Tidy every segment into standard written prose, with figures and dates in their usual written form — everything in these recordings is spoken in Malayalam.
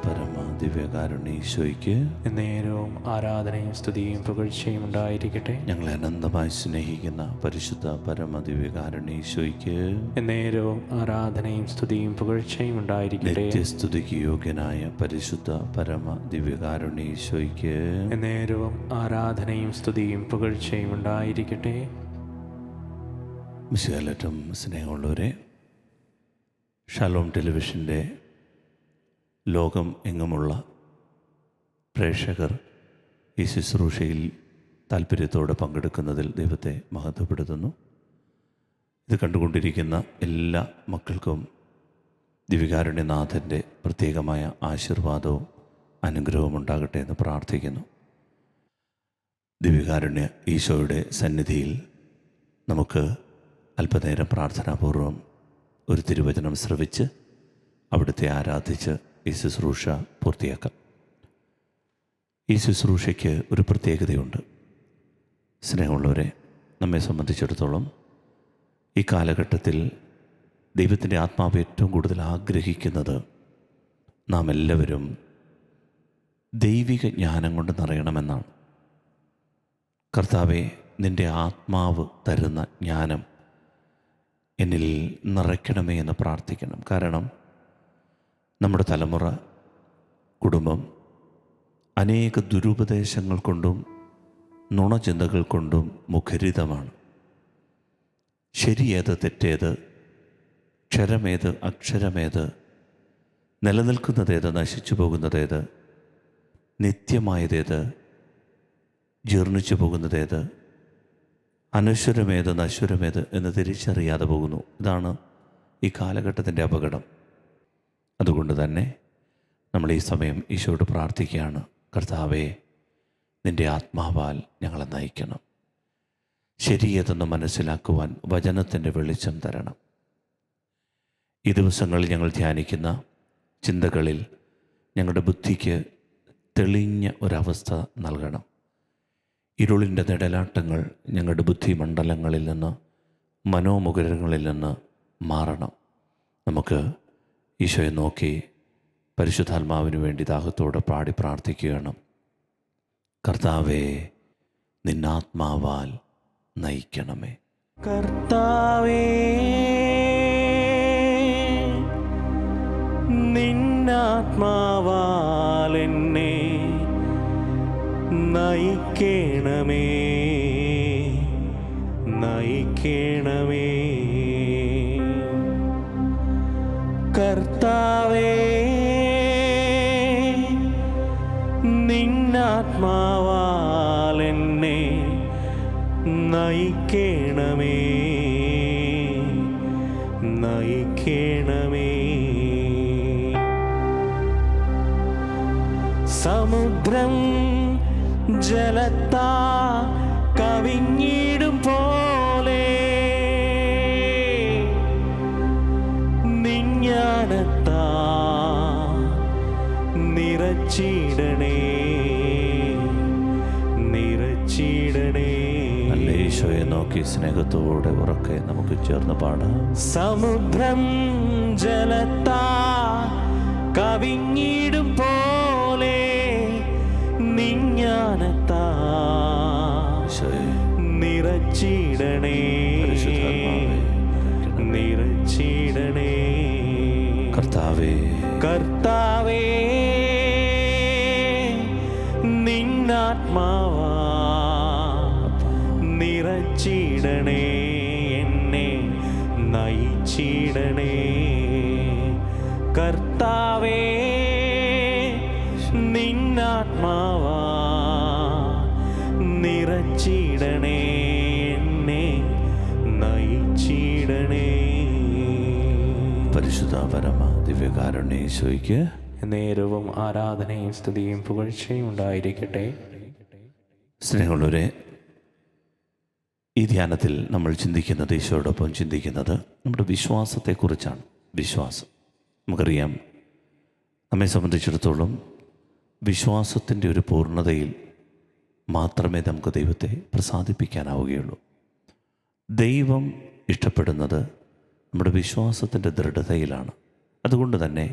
പരമ ദിവ്യകാരുണ്യേശോയ്ക്ക് നേരവും ആരാധനയും സ്തുതിയും പുകഴ്ചയും ഉണ്ടായിരിക്കട്ടെ. ഞങ്ങളെ അനന്തമായി സ്നേഹിക്കുന്ന പരിശുദ്ധ പരമ ദിവ്യകാരുണ്യേശോയ്ക്ക് നേരവും ആരാധനയും സ്തുതിയും പുകഴ്ചയും ഉണ്ടായിരിക്കട്ടെ. നിത്യസ്തുതിക്ക് യോഗ്യനായ പരിശുദ്ധ പരമ ദിവ്യകാരുണ്യേശോയ്ക്ക് നേരവും ആരാധനയും സ്തുതിയും പുകഴ്ചയും ഉണ്ടായിരിക്കട്ടെ. മിശിഹായിലേറ്റവും സ്നേഹമുള്ളവരെ, ഷാലോം ടെലിവിഷൻ്റെ ലോകം എങ്ങുമുള്ള പ്രേക്ഷകർ ഈ ശുശ്രൂഷയിൽ താല്പര്യത്തോടെ പങ്കെടുക്കുന്നതിൽ ദൈവത്തെ മഹത്വപ്പെടുത്തുന്നു. ഇത് കണ്ടുകൊണ്ടിരിക്കുന്ന എല്ലാ മക്കൾക്കും ദിവ്യകാരുണ്യനാഥൻ്റെ പ്രത്യേകമായ ആശീർവാദവും അനുഗ്രഹവും ഉണ്ടാകട്ടെ എന്ന് പ്രാർത്ഥിക്കുന്നു. ദിവ്യകാരുണ്യ ഈശോയുടെ സന്നിധിയിൽ നമുക്ക് അല്പനേരം പ്രാർത്ഥനാപൂർവം ഒരു തിരുവചനം ശ്രവിച്ച് അവിടുത്തെ ആരാധിച്ച് ഈ ശുശ്രൂഷ പൂർത്തിയാക്കാം. ഈ ശുശ്രൂഷയ്ക്ക് ഒരു പ്രത്യേകതയുണ്ട്. സ്നേഹമുള്ളവരെ, നമ്മെ സംബന്ധിച്ചിടത്തോളം ഈ കാലഘട്ടത്തിൽ ദൈവത്തിൻ്റെ ആത്മാവ് ഏറ്റവും കൂടുതൽ ആഗ്രഹിക്കുന്നത് നാം എല്ലാവരും ദൈവിക ജ്ഞാനം കൊണ്ട് നിറയണമെന്നാണ്. കർത്താവേ, നിൻ്റെ ആത്മാവ് തരുന്ന ജ്ഞാനം എന്നിൽ നിറയ്ക്കണമേ എന്ന് പ്രാർത്ഥിക്കണം. കാരണം നമ്മുടെ തലമുറ, കുടുംബം അനേക ദുരുപദേശങ്ങൾ കൊണ്ടും നുണചിന്തകൾ കൊണ്ടും മുഖരിതമാണ്. ശരിയേത് തെറ്റേത്, ക്ഷരമേത് അക്ഷരമേത്, നിലനിൽക്കുന്നതേത് നശിച്ചു പോകുന്നതേത്, നിത്യമായതേത് ജീർണിച്ചു പോകുന്നതേത്, അനശ്വരമേത് നശ്വരമേത് എന്ന് തിരിച്ചറിയാതെ പോകുന്നു. ഇതാണ് ഈ കാലഘട്ടത്തിൻ്റെ അപകടം. അതുകൊണ്ട് തന്നെ നമ്മൾ ഈ സമയം ഈശോയോട് പ്രാർത്ഥിക്കുകയാണ്. കർത്താവേ, നിൻ്റെ ആത്മാവാൽ ഞങ്ങളെ നയിക്കണം. ശരിയേതെന്ന് മനസ്സിലാക്കുവാൻ വചനത്തിൻ്റെ വെളിച്ചം തരണം. ഈ ദിവസങ്ങളിൽ ഞങ്ങൾ ധ്യാനിക്കുന്ന ചിന്തകളിൽ ഞങ്ങളുടെ ബുദ്ധിക്ക് തെളിഞ്ഞ ഒരവസ്ഥ നൽകണം. ഇരുളിൻ്റെ നിഴലാട്ടങ്ങൾ ഞങ്ങളുടെ ബുദ്ധിമണ്ഡലങ്ങളിൽ നിന്ന്, മനോമുകുരങ്ങളിൽ നിന്ന് മാറണം. നമുക്ക് ഈശോയെ നോക്കി പരിശുദ്ധാത്മാവിന് വേണ്ടി ദാഹത്തോടെ പാടി പ്രാർത്ഥിക്കുകയാണ്. കർത്താവേ, നിന്നാത്മാവാൽ നയിക്കണമേ. കർത്താവേ, നിന്നാത്മാവാൽ എന്നെ നയിക്കണമേ, നയിക്കണമേ. കർത്താവേ, നിന്നാത്മാവാൽ എന്നെ നയിക്കണമേ, നയിക്കണമേ. സമുദ്രം ജലത്താ കവിഞ്ഞിടും പോലെ നിജ്ഞാനത്താ നിറച്ചിടണേ, നിറച്ചിടണേ. നല്ല ഈശോയെ നോക്കി സ്നേഹത്തോടെ ഉറക്കെ നമുക്ക് ചേർന്ന് പാടാം. സമുദ്രം ജലത്താ കവിഞ്ഞിടും പോലെ നിജ്ഞാനത്താ നിറച്ചിടണേ, നിറച്ചിടണേ. കർത്താവേ, കർത്താവേ, നിന്നാത്മാവാ നിറച്ചിടണേ, എന്നെ നയിച്ചിടണേ. കർത്താവേ, നിന്നാത്മാവാ നിറച്ചിടണേ, എന്നെ നയിച്ചിടണേ. പരിശുദ്ധ പരമ ദിവ്യകാരുണ്യേശോയ്ക്ക് നേരവും ആരാധനയും സ്തുതിയും പുകഴ്ചയും ഉണ്ടായിരിക്കട്ടെ. സ്നേഹമുള്ളവരെ, ഈ ധ്യാനത്തിൽ നമ്മൾ ചിന്തിക്കുന്നത്, ഈശോയോടൊപ്പം ചിന്തിക്കുന്നത് നമ്മുടെ വിശ്വാസത്തെക്കുറിച്ചാണ്. വിശ്വാസം നമുക്കറിയാം, നമ്മെ സംബന്ധിച്ചിടത്തോളം വിശ്വാസത്തിൻ്റെ ഒരു പൂർണ്ണതയിൽ മാത്രമേ നമുക്ക് ദൈവത്തെ പ്രസാദിപ്പിക്കാനാവുകയുള്ളൂ. ദൈവം ഇഷ്ടപ്പെടുന്നത് നമ്മുടെ വിശ്വാസത്തിൻ്റെ ദൃഢതയിലാണ്. അതുകൊണ്ട് തന്നെ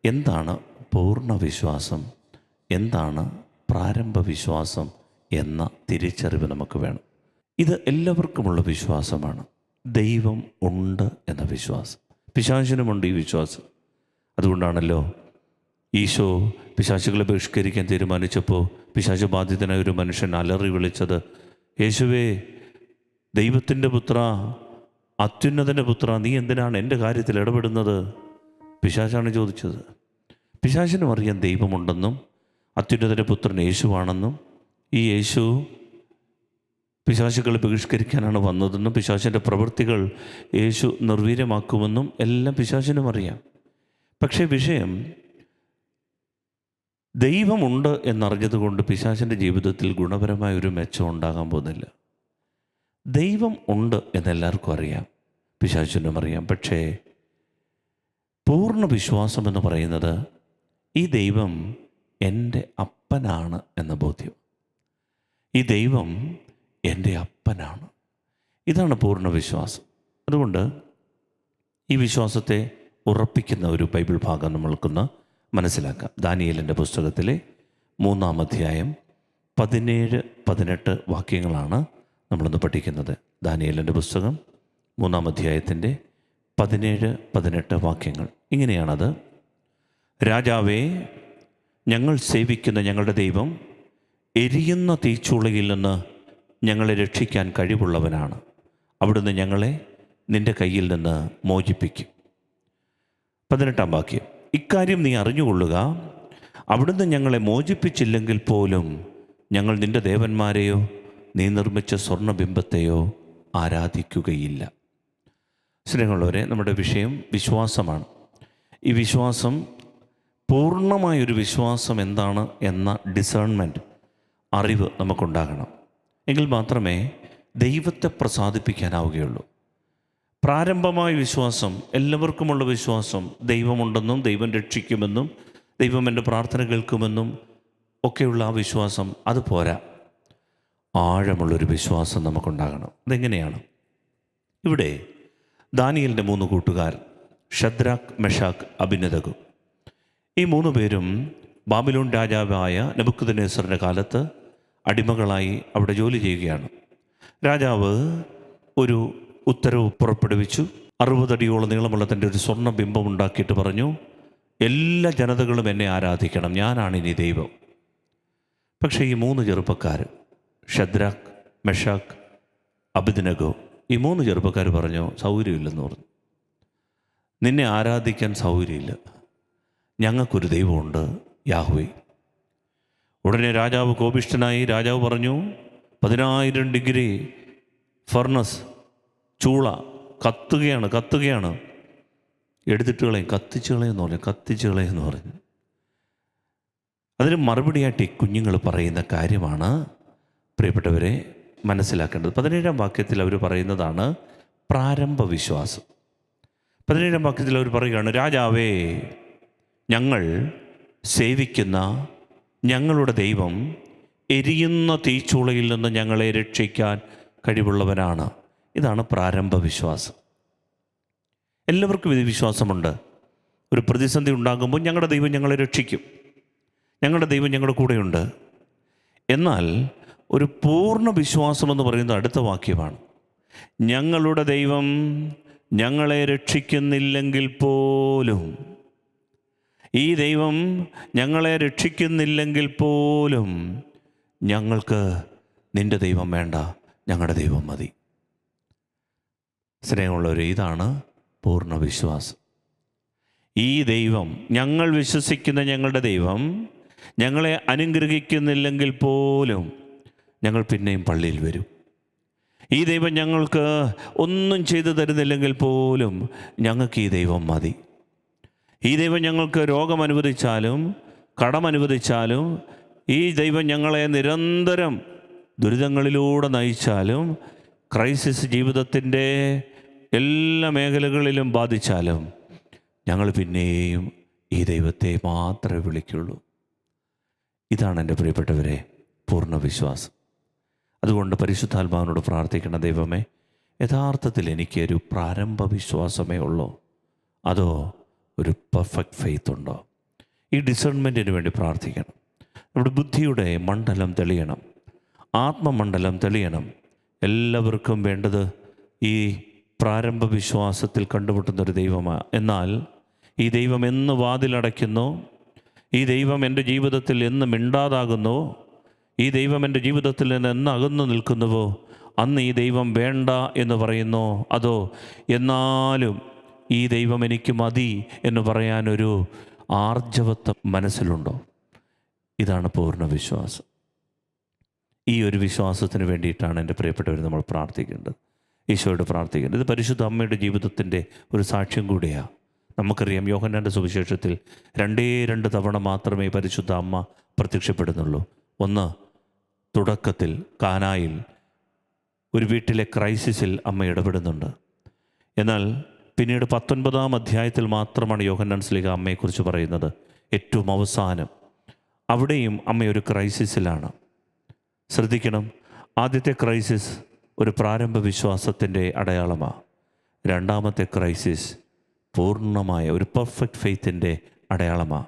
എന്താണ് പൂർണ്ണ വിശ്വാസം, എന്താണ് പ്രാരംഭ വിശ്വാസം എന്ന തിരിച്ചറിവ് നമുക്ക് വേണം. ഇത് എല്ലാവർക്കുമുള്ള വിശ്വാസമാണ്. ദൈവം ഉണ്ട് എന്ന വിശ്വാസം. പിശാചിനുമുണ്ട് ഈ വിശ്വാസം. അതുകൊണ്ടാണല്ലോ ഈശോ പിശാചുകളെ ബഹിഷ്കരിക്കാൻ തീരുമാനിച്ചപ്പോൾ പിശാച ബാധിതനായ ഒരു മനുഷ്യൻ അലറി വിളിച്ചത്, യേശുവേ, ദൈവത്തിൻ്റെ പുത്ര, അത്യുന്നതൻ്റെ പുത്ര, നീ എന്തിനാണ് എൻ്റെ കാര്യത്തിൽ ഇടപെടുന്നത്? പിശാചാണ് ചോദിച്ചത്. പിശാചിനും അറിയാം ദൈവമുണ്ടെന്നും അത്യുന്നതൻ്റെ പുത്രൻ യേശുവാണെന്നും ഈ യേശു പിശാചുകളെ ബഹിഷ്കരിക്കാനാണ് വന്നതെന്നും പിശാചിൻ്റെ പ്രവൃത്തികൾ യേശു നിർവീര്യമാക്കുമെന്നും എല്ലാം പിശാചിനും അറിയാം. പക്ഷേ വിഷയം, ദൈവമുണ്ട് എന്നറിഞ്ഞതുകൊണ്ട് പിശാചിൻ്റെ ജീവിതത്തിൽ ഗുണപരമായ ഒരു മെച്ചം ഉണ്ടാകാൻ പോകുന്നില്ല. ദൈവം ഉണ്ട് എന്നെല്ലാവർക്കും അറിയാം, പിശാചിനും അറിയാം. പക്ഷേ പൂർണ്ണ വിശ്വാസം എന്ന് പറയുന്നത് ഈ ദൈവം എൻ്റെ അപ്പനാണ് എന്ന ബോധ്യം. ഈ ദൈവം എൻ്റെ അപ്പനാണ്. ഇതാണ് പൂർണ്ണ വിശ്വാസം. അതുകൊണ്ട് ഈ വിശ്വാസത്തെ ഉറപ്പിക്കുന്ന ഒരു ബൈബിൾ ഭാഗം നമ്മൾക്കൊന്ന് മനസ്സിലാക്കാം. ദാനിയേലിൻ്റെ പുസ്തകത്തിലെ 3-ാം അധ്യായം 17-18 വാക്യങ്ങളാണ് നമ്മളൊന്ന് പഠിക്കുന്നത്. ദാനിയേലിൻ്റെ പുസ്തകം 3-ാം അധ്യായത്തിൻ്റെ 17-18 വാക്യങ്ങൾ ഇങ്ങനെയാണത്. രാജാവേ, ഞങ്ങൾ സേവിക്കുന്ന ഞങ്ങളുടെ ദൈവം എരിയുന്ന തീച്ചൂളയിൽ നിന്ന് ഞങ്ങളെ രക്ഷിക്കാൻ കഴിവുള്ളവനാണ്. അവിടുന്ന് ഞങ്ങളെ നിൻ്റെ കയ്യിൽ നിന്ന് മോചിപ്പിക്കും. 18-ാം വാക്യം, ഇക്കാര്യം നീ അറിഞ്ഞുകൊള്ളുക, അവിടുന്ന് ഞങ്ങളെ മോചിപ്പിച്ചില്ലെങ്കിൽ പോലും ഞങ്ങൾ നിൻ്റെ ദേവന്മാരെയോ നീ നിർമ്മിച്ച സ്വർണ്ണബിംബത്തെയോ ആരാധിക്കുകയില്ല. സ്നേഹമുള്ളവരെ, നമ്മുടെ വിഷയം വിശ്വാസമാണ്. ഈ വിശ്വാസം, പൂർണ്ണമായൊരു വിശ്വാസം എന്താണ് എന്ന ഡിസേൺമെൻറ്റ്, അറിവ് നമുക്കുണ്ടാകണം. എങ്കിൽ മാത്രമേ ദൈവത്തെ പ്രസാദിപ്പിക്കാനാവുകയുള്ളൂ. പ്രാരംഭമായ വിശ്വാസം, എല്ലാവർക്കുമുള്ള വിശ്വാസം, ദൈവമുണ്ടെന്നും ദൈവം രക്ഷിക്കുമെന്നും ദൈവം എൻ്റെ പ്രാർത്ഥന കേൾക്കുമെന്നും ഒക്കെയുള്ള ആ വിശ്വാസം, അത് പോരാ. ആഴമുള്ളൊരു വിശ്വാസം നമുക്കുണ്ടാകണം. അതെങ്ങനെയാണ്? ഇവിടെ ദാനിയേലിൻ്റെ 3 കൂട്ടുകാർ, ഷദ്രാക്ക്, മെഷാക്ക്, അബിനദഗോ, ഈ 3 പേരും ബാബിലോൺ രാജാവായ നെബൂഖദ്നേസറിൻ്റെ കാലത്ത് അടിമകളായി അവിടെ ജോലി ചെയ്യുകയാണ്. രാജാവ് ഒരു ഉത്തരവ് പുറപ്പെടുവിച്ചു. 60 അടിയോളം നീളമുള്ള തൻ്റെ ഒരു സ്വർണ്ണ ബിംബം ഉണ്ടാക്കിയിട്ട് പറഞ്ഞു, എല്ലാ ജനതകളും എന്നെ ആരാധിക്കണം, ഞാനാണിനി ദൈവം. പക്ഷേ ഈ 3 ചെറുപ്പക്കാർ, ഷദ്രാക്ക്, മെഷാക്ക്, അബിദ്നഗോ, ഈ 3 ചെറുപ്പക്കാർ പറഞ്ഞു, സൗകര്യമില്ലെന്ന് പറഞ്ഞു. നിന്നെ ആരാധിക്കാൻ സൗകര്യമില്ല, ഞങ്ങൾക്കൊരു ദൈവമുണ്ട്, യാഹ്വേ. ഉടനെ രാജാവ് കോപിഷ്ഠനായി. രാജാവ് പറഞ്ഞു, 10,000 ഡിഗ്രി ഫർണസ്, ചൂള കത്തുകയാണ്, എടുത്തിട്ട് കളയും, കത്തിച്ച് കളയെന്ന് പറഞ്ഞു. അതിന് മറുപടിയായിട്ട് ഈ കുഞ്ഞുങ്ങൾ പറയുന്ന കാര്യമാണ് പ്രിയപ്പെട്ടവരെ മനസ്സിലാക്കേണ്ടത്. 17-ാം വാക്യത്തിൽ അവർ പറയുന്നതാണ് പ്രാരംഭ വിശ്വാസം. 17-ാം വാക്യത്തിൽ അവർ പറയുകയാണ്, രാജാവേ, ഞങ്ങൾ സേവിക്കുന്ന ഞങ്ങളുടെ ദൈവം എരിയുന്ന തീച്ചൂളയിൽ നിന്ന് ഞങ്ങളെ രക്ഷിക്കാൻ കഴിവുള്ളവനാണ്. ഇതാണ് പ്രാരംഭ വിശ്വാസം. എല്ലാവർക്കും ഇത് വിശ്വാസമുണ്ട്. ഒരു പ്രതിസന്ധി ഉണ്ടാകുമ്പോൾ ഞങ്ങളുടെ ദൈവം ഞങ്ങളെ രക്ഷിക്കും, ഞങ്ങളുടെ ദൈവം ഞങ്ങളുടെ കൂടെയുണ്ട്. എന്നാൽ ഒരു പൂർണ്ണ വിശ്വാസം എന്ന് പറയുന്നത് അടുത്ത വാക്യമാണ്. ഞങ്ങളുടെ ദൈവം ഞങ്ങളെ രക്ഷിക്കുന്നില്ലെങ്കിൽ പോലും, ഈ ദൈവം ഞങ്ങളെ രക്ഷിക്കുന്നില്ലെങ്കിൽ പോലും ഞങ്ങൾക്ക് നിൻ്റെ ദൈവം വേണ്ട, ഞങ്ങളുടെ ദൈവം മതി. സ്നേഹമുള്ളവർ, ഇതാണ് പൂർണ്ണ വിശ്വാസം. ഈ ദൈവം, ഞങ്ങൾ വിശ്വസിക്കുന്ന ഞങ്ങളുടെ ദൈവം ഞങ്ങളെ അനുഗ്രഹിക്കുന്നില്ലെങ്കിൽ പോലും ഞങ്ങൾ പിന്നെയും പള്ളിയിൽ വരും. ഈ ദൈവം ഞങ്ങൾക്ക് ഒന്നും ചെയ്തു തരുന്നില്ലെങ്കിൽ പോലും ഞങ്ങൾക്ക് ഈ ദൈവം മതി. ഈ ദൈവം ഞങ്ങൾക്ക് രോഗം അനുവദിച്ചാലും കടം അനുവദിച്ചാലും, ഈ ദൈവം ഞങ്ങളെ നിരന്തരം ദുരിതങ്ങളിലൂടെ നയിച്ചാലും, ക്രൈസിസ് ജീവിതത്തിൻ്റെ എല്ലാ മേഖലകളിലും ബാധിച്ചാലും ഞങ്ങൾ പിന്നെയും ഈ ദൈവത്തെ മാത്രമേ വിളിക്കുള്ളൂ. ഇതാണ് എൻ്റെ പ്രിയപ്പെട്ടവരെ പൂർണ്ണ വിശ്വാസം. അതുകൊണ്ട് പരിശുദ്ധാത്മാവിനോട് പ്രാർത്ഥിക്കണം, ദൈവമേ, യഥാർത്ഥത്തിൽ എനിക്കൊരു പ്രാരംഭ വിശ്വാസമേ ഉള്ളൂ, അതോ ഒരു പെർഫെക്റ്റ് ഫെയ്ത്ത് ഉണ്ടോ? ഈ ഡിസേൺമെൻറ്റിന് വേണ്ടി പ്രാർത്ഥിക്കണം. നമ്മുടെ ബുദ്ധിയുടെ മണ്ഡലം തെളിയണം, ആത്മമണ്ഡലം തെളിയണം. എല്ലാവർക്കും വേണ്ടത് ഈ പ്രാരംഭ വിശ്വാസത്തിൽ കണ്ടുമുട്ടുന്നൊരു ദൈവമാണ്. എന്നാൽ ഈ ദൈവം എന്ന് വാതിലടയ്ക്കുന്നോ, ഈ ദൈവം എൻ്റെ ജീവിതത്തിൽ എന്ന് മിണ്ടാതാകുന്നോ, ഈ ദൈവം എൻ്റെ ജീവിതത്തിൽ നിന്ന് എന്ന് അകന്നു നിൽക്കുന്നുവോ, അന്ന് ഈ ദൈവം വേണ്ട എന്ന് പറയുന്നോ, അതോ എന്നാലും ഈ ദൈവം എനിക്ക് മതി എന്ന് പറയാനൊരു ആർജവത്വം മനസ്സിലുണ്ടോ? ഇതാണ് പൂർണ്ണ വിശ്വാസം. ഈ ഒരു വിശ്വാസത്തിന് വേണ്ടിയിട്ടാണ് എൻ്റെ പ്രിയപ്പെട്ടവർ നമ്മൾ പ്രാർത്ഥിക്കേണ്ടത്, ഈശോയോട് പ്രാർത്ഥിക്കേണ്ടത്. ഇത് പരിശുദ്ധ അമ്മയുടെ ജീവിതത്തിൻ്റെ ഒരു സാക്ഷ്യം കൂടിയാണ്. നമുക്കറിയാം, യോഹന്നാൻ്റെ സുവിശേഷത്തിൽ 2 തവണ മാത്രമേ പരിശുദ്ധ അമ്മ പ്രത്യക്ഷപ്പെടുന്നുള്ളൂ. ഒന്ന്, തുടക്കത്തിൽ കാനായിൽ ഒരു വീട്ടിലെ ക്രൈസിസിൽ അമ്മ ഇടപെടുന്നുണ്ട്. എന്നാൽ പിന്നീട് 19-ാം അധ്യായത്തിൽ മാത്രമാണ് യോഹന്നാൻ ശ്ലീഹ അമ്മയെക്കുറിച്ച് പറയുന്നത്. ഏറ്റവും അവസാനം അവിടെയും അമ്മ ഒരു ക്രൈസിസിലാണ്. ശ്രദ്ധിക്കണം, ആദ്യത്തെ ക്രൈസിസ് ഒരു പ്രാരംഭ വിശ്വാസത്തിൻ്റെ അടയാളമാണ്. രണ്ടാമത്തെ ക്രൈസിസ് പൂർണ്ണമായ ഒരു പെർഫെക്റ്റ് ഫെയ്ത്തിൻ്റെ അടയാളമാണ്.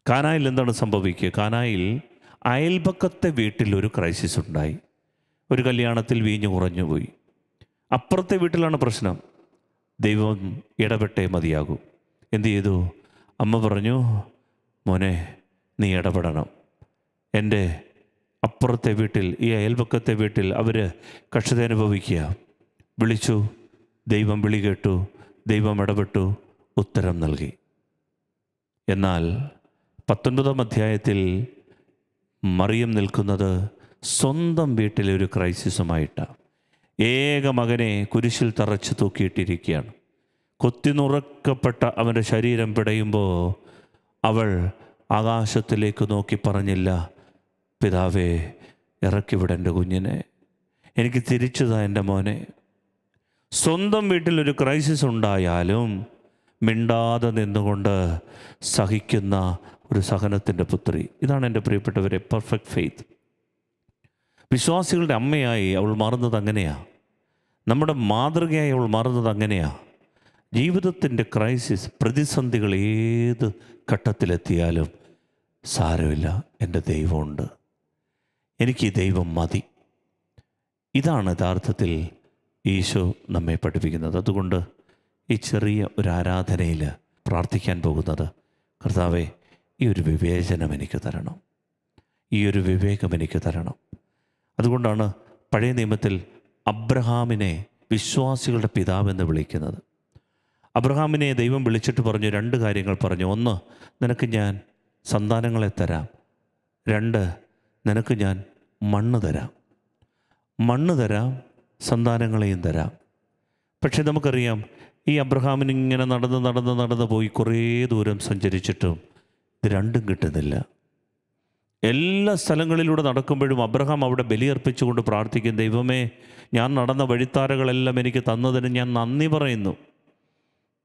കാനായിൽ എന്താണ് സംഭവിക്കുക? കാനായിൽ അയൽപക്കത്തെ വീട്ടിൽ ഒരു ക്രൈസിസ് ഉണ്ടായി. ഒരു കല്യാണത്തിൽ വീഞ്ഞു കുറഞ്ഞുപോയി. അപ്പുറത്തെ വീട്ടിലാണ് പ്രശ്നം. ദൈവം ഇടപെട്ടേ മതിയാകൂ. എന്തു ചെയ്തു? അമ്മ പറഞ്ഞു, മോനെ നീ ഇടപെടണം. എൻ്റെ അപ്പുറത്തെ വീട്ടിൽ, ഈ അയൽപക്കത്തെ വീട്ടിൽ അവർ കഷ്ടത അനുഭവിക്കുക. വിളിച്ചു, ദൈവം വിളി കേട്ടു, ദൈവം ഇടപെട്ടു, ഉത്തരം നൽകി. എന്നാൽ 19-ാം അധ്യായത്തിൽ മറിയം നിൽക്കുന്നത് സ്വന്തം വീട്ടിലെ ഒരു ക്രൈസിസുമായിട്ടാണ്. ഏക മകനെ കുരിശിൽ തറച്ച് തൂക്കിയിട്ടിരിക്കുകയാണ്. കൊത്തിനുറക്കപ്പെട്ട അവൻ്റെ ശരീരം പിടയുമ്പോൾ അവൾ ആകാശത്തിലേക്ക് നോക്കി പറഞ്ഞില്ല, പിതാവേ ഇറക്കിവിട എൻ്റെ കുഞ്ഞിനെ, എനിക്ക് തിരിച്ചതാ എൻ്റെ മോനെ. സ്വന്തം വീട്ടിലൊരു ക്രൈസിസ് ഉണ്ടായാലും മിണ്ടാതെ നിന്നുകൊണ്ട് സഹിക്കുന്ന ഒരു സഹനത്തിൻ്റെ പുത്രി. ഇതാണ് എൻ്റെ പ്രിയപ്പെട്ടവരെ പെർഫെക്റ്റ് ഫെയ്ത്ത്. വിശ്വാസികളുടെ അമ്മയായി അവൾ മാറുന്നത് അങ്ങനെയാണ്. നമ്മുടെ മാതൃകയായി അവൾ മാറുന്നത് അങ്ങനെയാണ്. ജീവിതത്തിൻ്റെ ക്രൈസിസ്, പ്രതിസന്ധികൾ ഏത് ഘട്ടത്തിലെത്തിയാലും സാരമില്ല, എൻ്റെ ദൈവമുണ്ട്, എനിക്ക് ഈ ദൈവം മതി. ഇതാണ് യഥാർത്ഥത്തിൽ ഈശോ നമ്മെ പഠിപ്പിക്കുന്നത്. അതുകൊണ്ട് ഈ ചെറിയ ഒരു ആരാധനയിൽ പ്രാർത്ഥിക്കാൻ പോകുന്നത്, കർത്താവേ ഈ ഒരു വിവേചനം എനിക്ക് തരണം, ഈ ഒരു വിവേകം എനിക്ക് തരണം. അതുകൊണ്ടാണ് പഴയ നിയമത്തിൽ അബ്രഹാമിനെ വിശ്വാസികളുടെ പിതാവെന്ന് വിളിക്കുന്നത്. അബ്രഹാമിനെ ദൈവം വിളിച്ചിട്ട് പറഞ്ഞു, 2 കാര്യങ്ങൾ പറഞ്ഞു. 1, നിനക്ക് ഞാൻ സന്താനങ്ങളെ തരാം. 2, നിനക്ക് ഞാൻ മണ്ണ് തരാം. മണ്ണ് തരാം, സന്താനങ്ങളെയും തരാം. പക്ഷേ നമുക്കറിയാം, ഈ അബ്രഹാമിന് ഇങ്ങനെ നടന്ന് പോയി കുറേ ദൂരം സഞ്ചരിച്ചിട്ടും ഇത് രണ്ടും കിട്ടുന്നില്ല. എല്ലാ സ്ഥലങ്ങളിലൂടെ നടക്കുമ്പോഴും അബ്രഹാം അവിടെ ബലിയർപ്പിച്ചുകൊണ്ട് പ്രാർത്ഥിക്കും, ദൈവമേ ഞാൻ നടന്ന വഴിത്താരകളെല്ലാം എനിക്ക് തന്നതിന് ഞാൻ നന്ദി പറയുന്നു.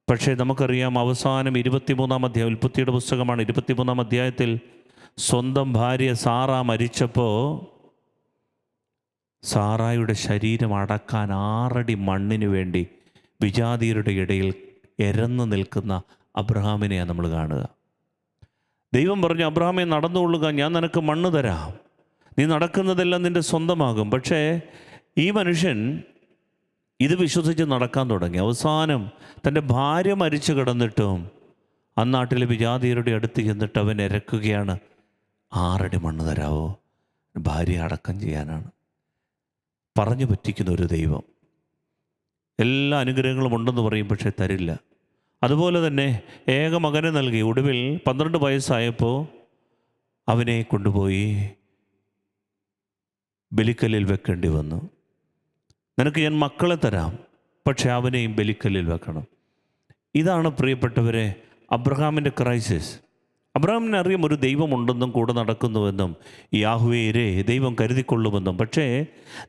പക്ഷേ നമുക്കറിയാം, അവസാനം 23-ാം അധ്യായം, ഉൽപ്പത്തിയുടെ പുസ്തകമാണ്, 23-ാം അധ്യായത്തിൽ സ്വന്തം ഭാര്യ സാറ മരിച്ചപ്പോൾ സാറായുടെ ശരീരം അടക്കാൻ 6 അടി മണ്ണിനു വേണ്ടി വിജാതീയരുടെ ഇടയിൽ എരന്നു നിൽക്കുന്ന അബ്രഹാമിനെയാണ് നമ്മൾ കാണുക. ദൈവം പറഞ്ഞു, അബ്രഹാമേ നടന്നുകൊള്ളുക, ഞാൻ നിനക്ക് മണ്ണ് തരാം, നീ നടക്കുന്നതെല്ലാം നിൻ്റെ സ്വന്തമാകും. പക്ഷേ ഈ മനുഷ്യൻ ഇത് വിശ്വസിച്ച് നടക്കാൻ തുടങ്ങി. അവസാനം തൻ്റെ ഭാര്യ മരിച്ചു കിടന്നിട്ടും അന്നാട്ടിലെ വിജാതീയരുടെ അടുത്ത് ചെന്നിട്ട് അവൻ ഇരക്കുകയാണ്, 6 അടി മണ്ണ് തരാവോ, ഭാര്യ അടക്കം ചെയ്യാനാണ്. പറഞ്ഞു പറ്റിക്കുന്ന ഒരു ദൈവം. എല്ലാ അനുഗ്രഹങ്ങളും ഉണ്ടെന്ന് പറയും, പക്ഷേ തരില്ല. അതുപോലെ തന്നെ ഏക മകനെ നൽകി. ഒടുവിൽ 12 വയസ്സായപ്പോൾ അവനെ കൊണ്ടുപോയി ബലിക്കല്ലിൽ വെക്കേണ്ടി വന്നു. നിനക്ക് ഞാൻ മക്കളെ തരാം, പക്ഷേ അവനെയും ബലിക്കല്ലിൽ വെക്കണം. ഇതാണ് പ്രിയപ്പെട്ടവരെ അബ്രഹാമിൻ്റെ ക്രൈസിസ്. അബ്രഹാമിനെ അറിയാം ഒരു ദൈവമുണ്ടെന്നും കൂടെ നടക്കുന്നുവെന്നും യാഹ്വേരെ ദൈവം കരുതിക്കൊള്ളുമെന്നും. പക്ഷേ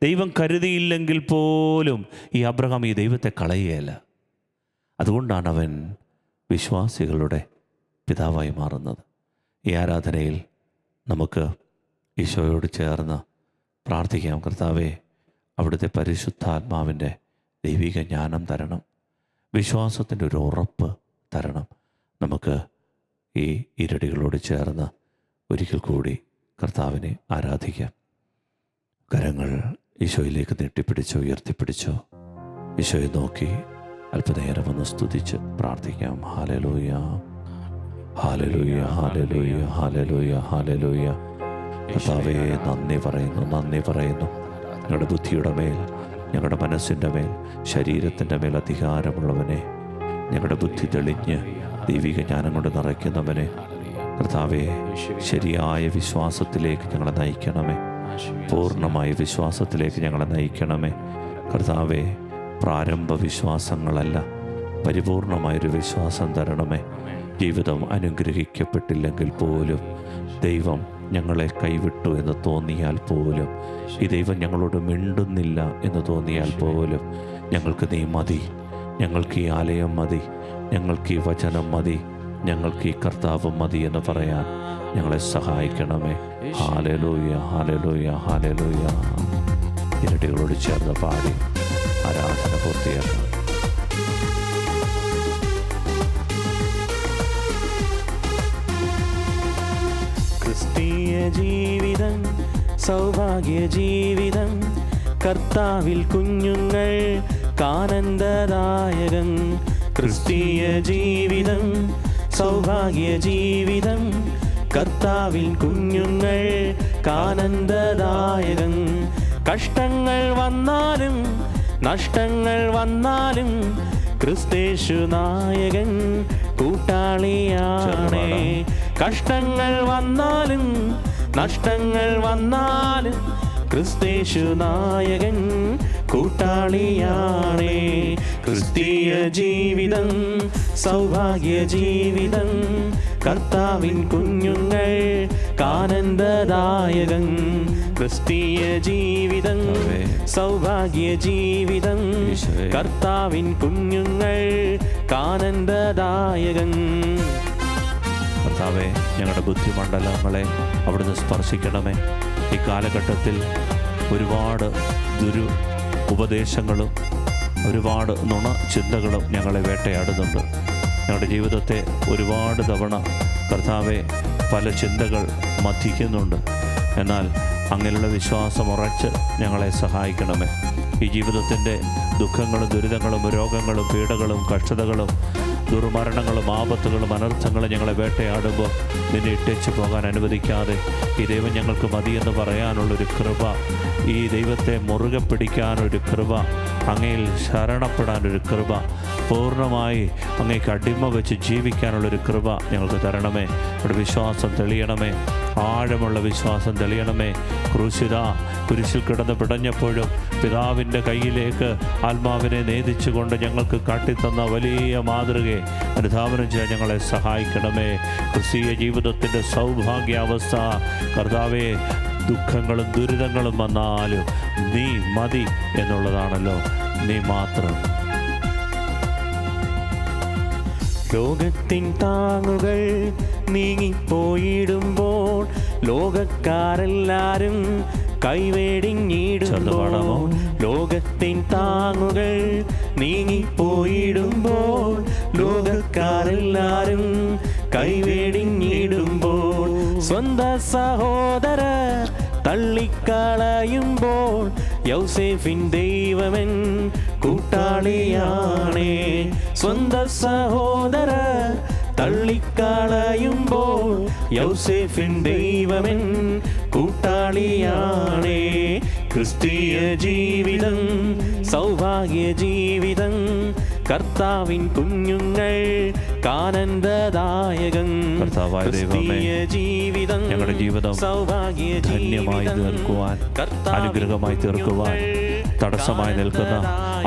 ദൈവം കരുതിയില്ലെങ്കിൽ പോലും ഈ അബ്രഹാം ഈ ദൈവത്തെ കളയുകയല്ല. അതുകൊണ്ടാണ് അവൻ വിശ്വാസികളുടെ പിതാവായി മാറുന്നത്. ഈ ആരാധനയിൽ നമുക്ക് ഈശോയോട് ചേർന്ന് പ്രാർത്ഥിക്കാം, കർത്താവേ അവിടുത്തെ പരിശുദ്ധാത്മാവിൻ്റെ ദൈവിക ജ്ഞാനം തരണം, വിശ്വാസത്തിൻ്റെ ഒരു ഉറപ്പ് തരണം. നമുക്ക് ഈ ഇരടികളോട് ചേർന്ന് ഒരിക്കൽ കൂടി കർത്താവിനെ ആരാധിക്കാം. കരങ്ങൾ ഈശോയിലേക്ക് നീട്ടിപ്പിടിച്ചോ, ഉയർത്തിപ്പിടിച്ചോ, ഈശോയെ നോക്കി അല്പനേരം ഒന്ന് സ്തുതിച്ച് പ്രാർത്ഥിക്കാം. Hallelujah, hallelujah, hallelujah, hallelujah, hallelujah. കർത്താവേ, നന്ദി പറയുന്നു. ഞങ്ങളുടെ ബുദ്ധിയുടെ മേൽ, ഞങ്ങളുടെ മനസ്സിൻ്റെ മേൽ, ശരീരത്തിൻ്റെ മേൽ അധികാരമുള്ളവനെ, ഞങ്ങളുടെ ബുദ്ധി തെളിഞ്ഞ് ദൈവിക ജ്ഞാനം കൊണ്ട് നിറയ്ക്കുന്നവനെ, കർത്താവേ, ശരിയായ വിശ്വാസത്തിലേക്ക് ഞങ്ങളെ നയിക്കണമേ. പൂർണ്ണമായ വിശ്വാസത്തിലേക്ക് ഞങ്ങളെ നയിക്കണമേ. കർത്താവേ, പ്രാരംഭ വിശ്വാസങ്ങളല്ല, പരിപൂർണമായൊരു വിശ്വാസം തരണമേ. ജീവിതം അനുഗ്രഹിക്കപ്പെട്ടില്ലെങ്കിൽ പോലും, ദൈവം ഞങ്ങളെ കൈവിട്ടു എന്ന് തോന്നിയാൽ പോലും, ഈ ദൈവം ഞങ്ങളോട് മിണ്ടുന്നില്ല എന്ന് തോന്നിയാൽ പോലും, ഞങ്ങൾക്ക് നീ മതി, ഞങ്ങൾക്ക് ഈ ആലയം മതി, ഞങ്ങൾക്ക് ഈ വചനം മതി, ഞങ്ങൾക്ക് ഈ കർത്താവ് മതി എന്ന് പറയാൻ ഞങ്ങളെ സഹായിക്കണമേ. Hallelujah, hallelujah, hallelujah. ഇരട്ടികളോട് ചേർന്ന് പാടി ആരാധന പൂർത്തിയാക്കണം. ക്രിസ്തീയ ജീവിതം സൗഭാഗ്യ ജീവിതം, കർത്താവിൽ കുഞ്ഞുങ്ങൾ കാനന്ദദായകം. ക്രിസ്തീയ ജീവിതം സൗഭാഗ്യ ജീവിതം, കർത്താവിൽ കുഞ്ഞുങ്ങൾ കാനന്ദദായകം. കഷ്ടങ്ങൾ വന്നാലും നഷ്ടങ്ങൾ വന്നാലും ക്രിസ്തേശു നായകൻ കൂട്ടാളിയാണേ. കഷ്ടങ്ങൾ വന്നാലും നഷ്ടങ്ങൾ വന്നാലും ക്രിസ്തേശു നായകൻ കൂട്ടാളിയാണേ. ക്രിസ്തീയ ജീവിതം സൗഭാഗ്യ ജീവിതം, കർത്താവിൻ കുഞ്ഞുങ്ങൾ കാനന്ദദായകം. ക്രിസ്തീയ ജീവിതം സൗഭാഗ്യ ജീവിതം, കർത്താവിൻ കുഞ്ഞുങ്ങൾ കാനന്ദദായകം. കർത്താവേ, ഞങ്ങളുടെ ബുദ്ധിമണ്ഡലങ്ങളെ അവിടുന്ന് സ്പർശിക്കണമേ. ഈ കാലഘട്ടത്തിൽ ഒരുപാട് ഉപദേശങ്ങളും ഒരുപാട് നുണ ചിന്തകളും ഞങ്ങളെ വേട്ടയാടുന്നുണ്ട്. ഞങ്ങളുടെ ജീവിതത്തെ ഒരുപാട് തവണ കർത്താവെ പല ചിന്തകൾ മഥിക്കുന്നുണ്ട്. എന്നാൽ അങ്ങനെയുള്ള വിശ്വാസം ഉറച്ച് ഞങ്ങളെ സഹായിക്കണമേ. ഈ ജീവിതത്തിൻ്റെ ദുഃഖങ്ങളും ദുരിതങ്ങളും രോഗങ്ങളും പീഡകളും കഷ്ടതകളും ദുർമരണങ്ങളും ആപത്തുകളും അനർത്ഥങ്ങളും ഞങ്ങളെ വേട്ടയാടുമ്പോൾ നിന്നെ ഇട്ടേച്ച് പോകാൻ അനുവദിക്കാതെ ഈ ദൈവം ഞങ്ങൾക്ക് മതിയെന്ന് പറയാനുള്ളൊരു കൃപ, ഈ ദൈവത്തെ മുറുകെ പിടിക്കാനൊരു കൃപ, അങ്ങയിൽ ശരണപ്പെടാനൊരു കൃപ, പൂർണ്ണമായി അങ്ങേക്ക് അടിമ വെച്ച് ജീവിക്കാനുള്ളൊരു കൃപ ഞങ്ങൾക്ക് തരണമേ. ഇവിടെ വിശ്വാസം തെളിയണമേ, ആഴമുള്ള വിശ്വാസം തെളിയണമേ. കുരിശിൽ കിടന്ന് പിടഞ്ഞപ്പോഴും പിതാവിൻ്റെ കയ്യിലേക്ക് ആത്മാവിനെ നേദിച്ചുകൊണ്ട് ഞങ്ങൾക്ക് കാട്ടിത്തന്ന വലിയ മാതൃകയെ അനുധാവനം ചെയ്യാൻ ഞങ്ങളെ സഹായിക്കണമേ. ക്രിസ്തീയ ജീവിതത്തിൻ്റെ സൗഭാഗ്യാവസ്ഥ കർത്താവേ, ദുഃഖങ്ങളും ദുരിതങ്ങളും വന്നാലും നീ മതി എന്നുള്ളതാണല്ലോ, നീ മാത്രം. ലോകത്തിൻ താങ്ങുകൾ നീങ്ങിപ്പോയിടുമ്പോൾ ലോകക്കാരെല്ലാരും കൈവേടിഞ്ഞിടുമ്പോൾ, ലോകത്തിൻ താങ്ങുകൾ നീങ്ങിപ്പോയിടുമ്പോൾ ലോകക്കാരെല്ലാരും കൈവേടിഞ്ഞിടുമ്പോൾ, സ്വന്തം സഹോദരർ തള്ളിക്കളയുമ്പോൾ യൗസേഫിൻ ദൈവമൻ കൂട്ടാളിയാണേ. സ്വന്തം സഹോദരർ തള്ളിക്കളയുമ്പോൾ യൗസേഫിൻ ദൈവമൻ കൂട്ടാളിയാണേ. ക്രിസ്തീയ ജീവിതം സൗഭാഗ്യ ജീവിതം, കർത്താവിൻ കുഞ്ഞുങ്ങൾ കാനന്ദദായകം. ക്രിസ്തീയ ജീവിതം ഞങ്ങളുടെ ജീവിതം ധന്യമായി തീർക്കുവാൻ, അനുഗ്രഹമായി തീർക്കുവാൻ തടസ്സമായി നിൽക്കുന്ന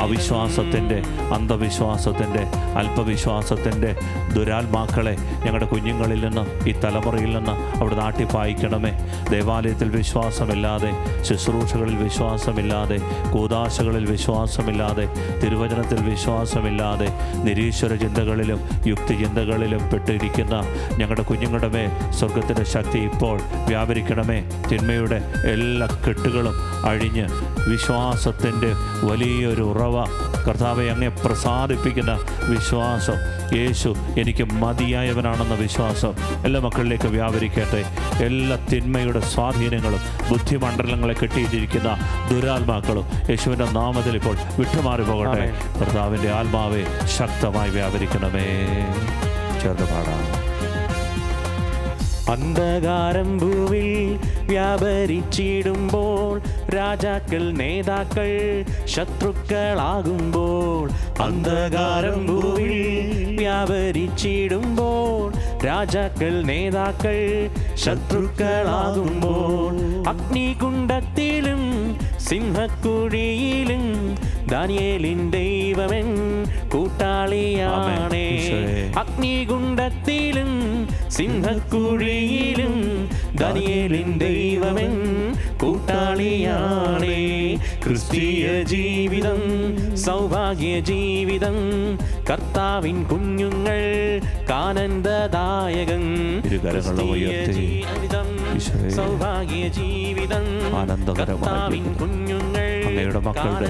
അവിശ്വാസത്തിൻ്റെ, അന്ധവിശ്വാസത്തിൻ്റെ, അല്പവിശ്വാസത്തിൻ്റെ ദുരാത്മാക്കളെ ഞങ്ങളുടെ കുഞ്ഞുങ്ങളിൽ നിന്ന്, ഈ തലമുറയിൽ നിന്ന് അവിടെ നാട്ടിപ്പായിക്കണമേ. ദേവാലയത്തിൽ വിശ്വാസമില്ലാതെ, ശുശ്രൂഷകളിൽ വിശ്വാസമില്ലാതെ, കൂദാശകളിൽ വിശ്വാസമില്ലാതെ, തിരുവചനത്തിൽ വിശ്വാസമില്ലാതെ, നിരീശ്വര ചിന്തകളിലും യുക്തിചിന്തകളിലും പെട്ടിരിക്കുന്ന ഞങ്ങളുടെ കുഞ്ഞുങ്ങളുടെ മേൽ സ്വർഗത്തിൻ്റെ ശക്തി ഇപ്പോൾ വ്യാപരിക്കണമേ. തിന്മയുടെ എല്ലാ കെട്ടുകളും അഴിഞ്ഞ് വിശ്വാസത്തിൽ വിശ്വാസത്തിൻ്റെ വലിയൊരു ഉറവ, കർത്താവെ അങ്ങേ പ്രസാദിപ്പിക്കുന്ന വിശ്വാസം, യേശു എനിക്ക് മതിയായവനാണെന്ന വിശ്വാസം എല്ലാ മക്കളിലേക്ക് വ്യാപരിക്കട്ടെ. എല്ലാ തിന്മയുടെ സ്വാധീനങ്ങളും ബുദ്ധിമണ്ഡലങ്ങളെ കെട്ടിയിട്ടിരിക്കുന്ന ദുരാത്മാക്കളും യേശുവിൻ്റെ നാമത്തിൽ ഇപ്പോൾ വിട്ടുമാറി പോകട്ടെ. കർത്താവിൻ്റെ ആത്മാവെ ശക്തമായി വ്യാപരിക്കണമേ. ചേർന്ന് പാടാം. അന്ധകാരം ഭൂവിൽ വ്യാപരിച്ചിടുമ്പോൾ, രാജാക്കൾ നേതാക്കൾ ശത്രുക്കളാകുമ്പോൾ, അന്ധകാരം ഭൂവിൽ വ്യാപരിച്ചിടുമ്പോൾ, രാജാക്കൾ നേതാക്കൾ ശത്രുക്കളാകുമ്പോൾ, അഗ്നികുണ്ഡത്തിലും സിംഹക്കുഴിയിലും ദാനിയേലിൻ ദൈവമൻ കൂട്ടാളിയാണേ. അഗ്നികുണ്ഡത്തിലും സിംഹക്കുഴിയിലും ദാനിയേലിൻ ദൈവമൻ കൂട്ടാളിയാണേ. ക്രിസ്തീയ ജീവിതം സൗഭാഗ്യ ജീവിതം, കർത്താവിൻ കുഞ്ഞുങ്ങൾ കാനന്ദദായകൻ. ജീവിതം സൗഭാഗ്യ ജീവിതം, കർത്താവിൻ കുഞ്ഞുങ്ങൾ അങ്ങയുടെ മക്കളുടെ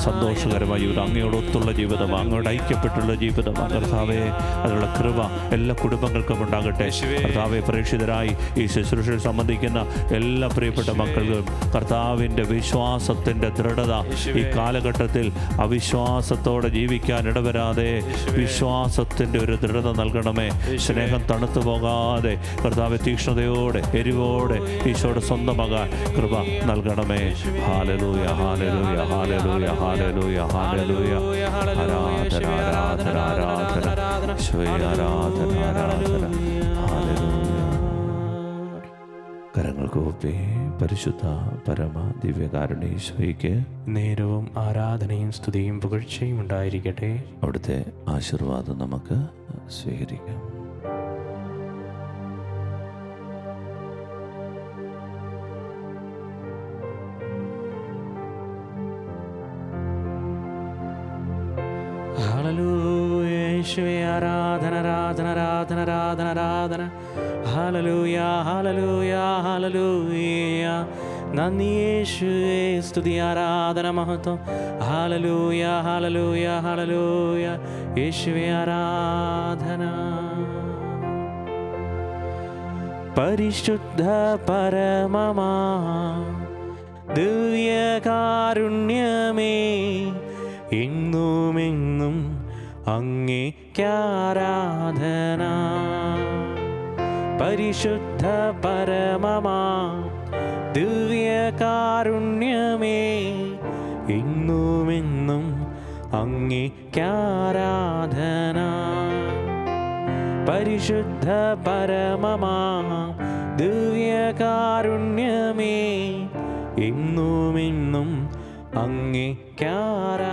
സന്തോഷകരമായ ജീവിതം, അങ്ങയോടൊത്തുള്ള ജീവിതം, അങ്ങോട് ഐക്യപ്പെട്ടുള്ള ജീവിതം, കർത്താവെ അതിനുള്ള കൃപ എല്ലാ കുടുംബങ്ങൾക്കും ഉണ്ടാകട്ടെ. കർത്താവെ പ്രേക്ഷിതരായി ഈ ശുശ്രൂഷയിൽ സംബന്ധിക്കുന്ന എല്ലാ പ്രിയപ്പെട്ട മക്കൾക്കും കർത്താവിൻ്റെ വിശ്വാസത്തിൻ്റെ ദൃഢത ഈ കാലഘട്ടത്തിൽ അവിശ്വാസത്തോടെ ജീവിക്കാൻ ഇടവരാതെ വിശ്വാസത്തിൻ്റെ ഒരു ദൃഢത നൽകണമേ. സ്നേഹം തണുത്തു പോകാതെ കർത്താവെ തീക്ഷ്ണതയോടെ എരിവോടെ ഈശോയുടെ സ്വന്തമാകാൻ കൃപ നൽകണമേ. Hallelujah hallelujah hallelujah hallelujah hallelujah. ആരാധന ആരാധന ആരാധന ആരാധന ആരാധന. കരങ്ങൾ കൂപ്പി പരിശുദ്ധ പരമ ദിവ്യകാരുണ്യ ഈശോയ്ക്ക് നേരവും ആരാധനയും സ്തുതിയും പുകഴ്ചയും ഉണ്ടായിരിക്കട്ടെ. അവിടുത്തെ ആശീർവാദം നമുക്ക് സ്വീകരിക്കാം. ഹല്ലേലൂയ യേശുവേ ആരാധന ആരാധന ആരാധന ആരാധന ആരാധന. Hallelujah hallelujah hallelujah. നന്ദി യേശുവേ, സ്തുതി ആരാധന മഹത്വം. Hallelujah hallelujah hallelujah. യേശുവേ ആരാധന. പരിശുദ്ധ പരമമാ ദിവ്യകാരുണ്യമേ, എന്നുമെന്നും അങ്ങേക്കാരാധന. പരിശുദ്ധ പരമമാ ദിവ്യകാരുണ്യമേ, എന്നുമെന്നും അങ്ങേക്കാരാധന. പരിശുദ്ധ പരമമാ ദിവ്യകാരുണ്യമേ, എന്നുമെന്നും അങ്ങേക്കാരാധന.